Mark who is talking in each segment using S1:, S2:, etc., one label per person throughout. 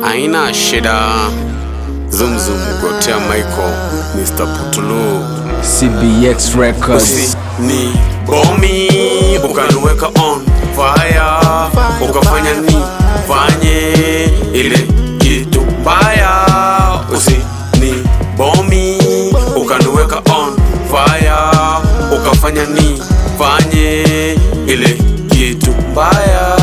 S1: Aina shida. Zoom zoom gotea Michael, Mr. Putulu,
S2: CBX Records.
S1: Ni bomi ukaniweka on fire, ukafanya ni fanye ile kitu mbaya. Ni bomi ukaniweka on fire, ukafanya ni fanye ile kitu mbaya.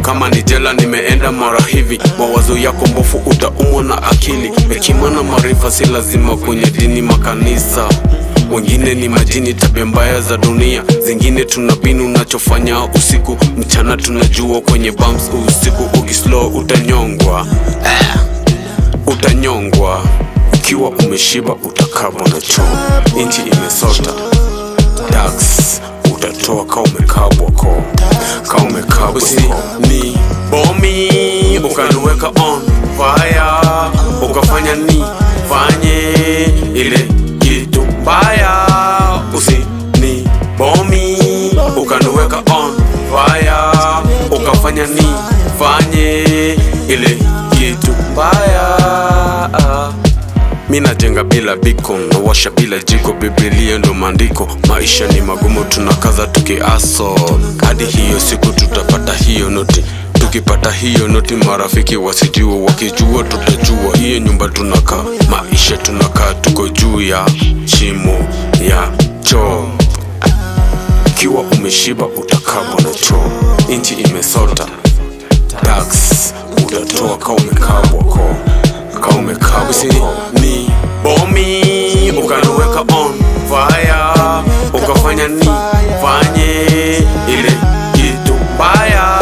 S1: Kama ni jela nimeenda mara hivi, mawazo yako mbofu utaumwa na akili. Hekima na maarifa si lazima kwenye dini makanisa. Wengine ni majini, tabia mbaya za dunia. Zingine tunabinu unachofanya usiku, mchana tunajua kwenye bumps usiku. Ukislow utanyongwa, utanyongwa. Ukiwa umeshiba utakabwa na choo. Inchi imesota dax, utatoa ka umekabwa ko, ka umekabwa ko. Ni bomi ukaniweka on fire, ukafanya ni fanye ile kitu mbaya. Ni bomi ukaniweka on fire, ukafanya ni fanye ile kitu mbaya. Mina jenga bila biko, nawasha bila jiko. Biblia ndo maandiko, maisha ni magumu, tunakaza tukiaso. Hadi hiyo siku tutapata hiyo noti. Tukipata hiyo noti marafiki wasijua, wakijua tutajua. Hiyo nyumba tunakaa, maisha tunakaa, tuko juu ya shimo ya choo. Kiwa umeshiba utakabwa na choo. Inchi imesota dax, utatoa ka umekabwa ko, ka umekabwa ko. Ni bomi ukaniweka on fire, ukafanya ni fanye ile kitu mbaya.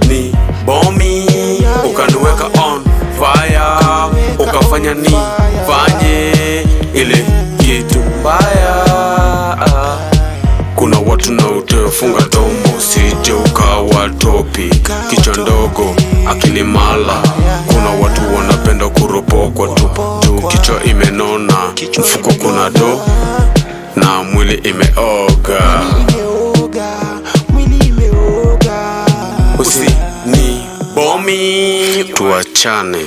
S1: Ni bomi ukaniweka on fire, ukafanya ni fanye ile kitu mbaya. Kuna watu na utefunga domo, sije ukawa topi. Kichwa ndogo akili mala. Kuna watu wanapenda kuropokwa tu, juu kichwa imenona, mfuko kuna do na mwili imeoga. Ni bomi, tuachane.